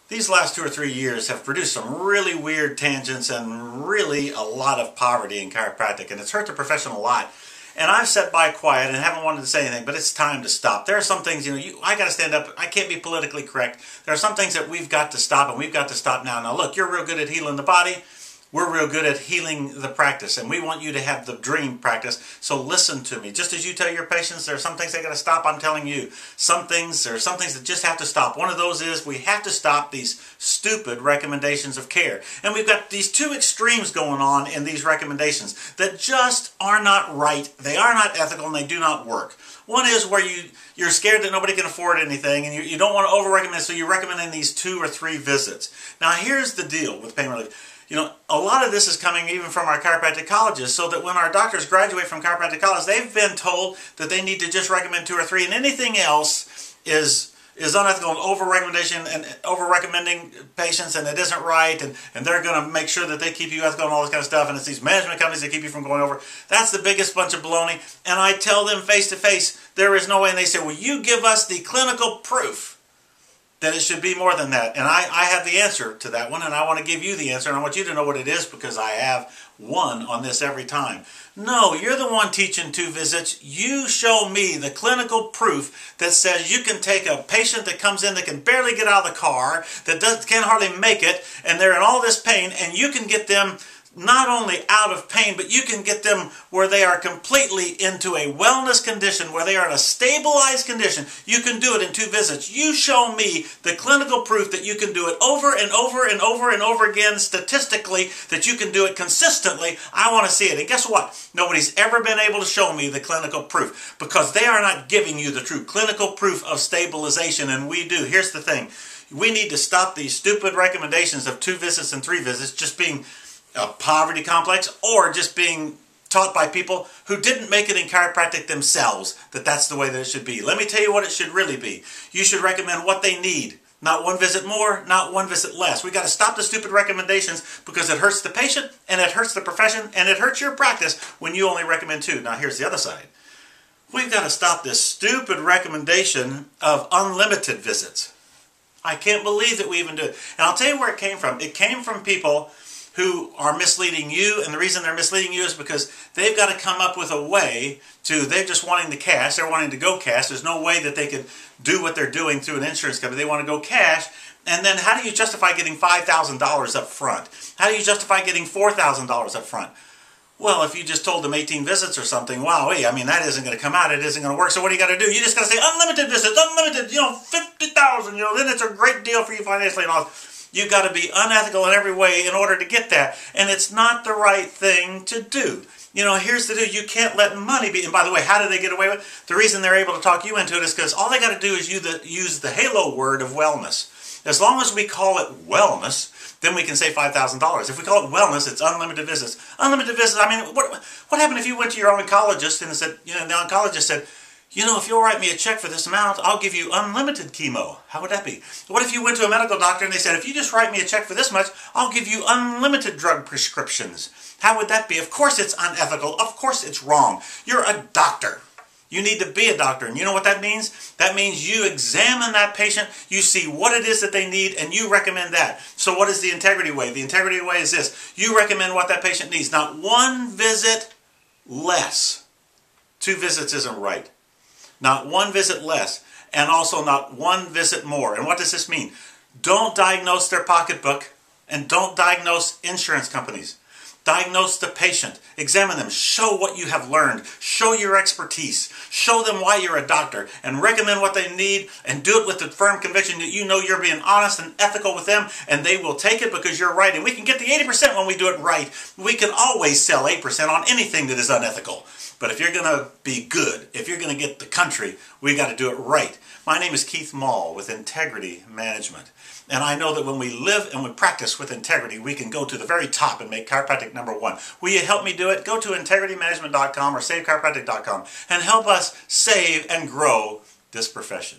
These last 2 or 3 years have produced some really weird tangents and really a lot of poverty in chiropractic, and it's hurt the profession a lot. And I've sat by quiet and haven't wanted to say anything, but it's time to stop. There are some things, I got to stand up. I can't be politically correct. There are some things that we've got to stop, and we've got to stop now. Now look, you're real good at healing the body. We're real good at healing the practice, and we want you to have the dream practice, so listen to me. Just as you tell your patients there are some things they got to stop, I'm telling you. There are some things that just have to stop. One of those is we have to stop these stupid recommendations of care. And we've got these two extremes going on in these recommendations that just are not right. They are not ethical, and they do not work. One is where you're scared that nobody can afford anything, and you don't want to over-recommend, so you're recommending these 2 or 3 visits. Now here's the deal with pain relief. A lot of this is coming even from our chiropractic colleges, so that when our doctors graduate from chiropractic college, they've been told that they need to just recommend 2 or 3, and anything else is unethical and over-recommendation and over-recommending patients, and it isn't right, and they're going to make sure that they keep you ethical and all this kind of stuff, and it's these management companies that keep you from going over. That's the biggest bunch of baloney, and I tell them face to face, there is no way, and they say, well, you give us the clinical proof that it should be more than that. And I have the answer to that one, and I want to give you the answer, and I want you to know what it is because I have one on this every time. No, you're the one teaching 2 visits. You show me the clinical proof that says you can take a patient that comes in that can barely get out of the car, that can't hardly make it, and they're in all this pain, and you can get them not only out of pain, but you can get them where they are completely into a wellness condition, where they are in a stabilized condition. You can do it in 2 visits. You show me the clinical proof that you can do it over and over and over and over again statistically, that you can do it consistently. I want to see it. And guess what? Nobody's ever been able to show me the clinical proof because they are not giving you the true clinical proof of stabilization, and we do. Here's the thing. We need to stop these stupid recommendations of 2 visits and 3 visits just being a poverty complex, or just being taught by people who didn't make it in chiropractic themselves that that's the way that it should be. Let me tell you what it should really be. You should recommend what they need. Not 1 visit more, not 1 visit less. We've got to stop the stupid recommendations because it hurts the patient, and it hurts the profession, and it hurts your practice when you only recommend 2. Now here's the other side. We've got to stop this stupid recommendation of unlimited visits. I can't believe that we even do it. And I'll tell you where it came from. It came from people who are misleading you, and the reason they're misleading you is because they've got to come up with a way they're just wanting the cash, they're wanting to go cash. There's no way that they could do what they're doing through an insurance company. They want to go cash, and then how do you justify getting $5,000 up front? How do you justify getting $4,000 up front? Well, if you just told them 18 visits or something, wow, I mean, that isn't going to come out, it isn't going to work, so what do you got to do? You just got to say unlimited visits, unlimited, 50,000, then it's a great deal for you financially and all. You've got to be unethical in every way in order to get that. And it's not the right thing to do. Here's the deal. You can't let money be... And by the way, how do they get away with it? The reason they're able to talk you into it is because all they got to do is use the halo word of wellness. As long as we call it wellness, then we can say $5,000. If we call it wellness, it's unlimited visits. Unlimited visits, I mean, what happened if you went to your oncologist and said, the oncologist said, if you'll write me a check for this amount, I'll give you unlimited chemo. How would that be? What if you went to a medical doctor and they said, if you just write me a check for this much, I'll give you unlimited drug prescriptions? How would that be? Of course it's unethical. Of course it's wrong. You're a doctor. You need to be a doctor. And you know what that means? That means you examine that patient, you see what it is that they need, and you recommend that. So what is the integrity way? The integrity way is this. You recommend what that patient needs. Not 1 visit less. 2 visits isn't right. Not 1 visit less, and also not 1 visit more. And what does this mean? Don't diagnose their pocketbook, and don't diagnose insurance companies. Diagnose the patient. Examine them. Show what you have learned. Show your expertise. Show them why you're a doctor, and recommend what they need, and do it with the firm conviction that you're being honest and ethical with them, and they will take it because you're right. And we can get the 80% when we do it right. We can always sell 8% on anything that is unethical. But if you're going to be good, if you're going to get the country, we got to do it right. My name is Keith Maule with Integrity Management. And I know that when we live and we practice with integrity, we can go to the very top and make chiropractic #1. Will you help me do it? Go to integritymanagement.com or savechiropractic.com and help us save and grow this profession.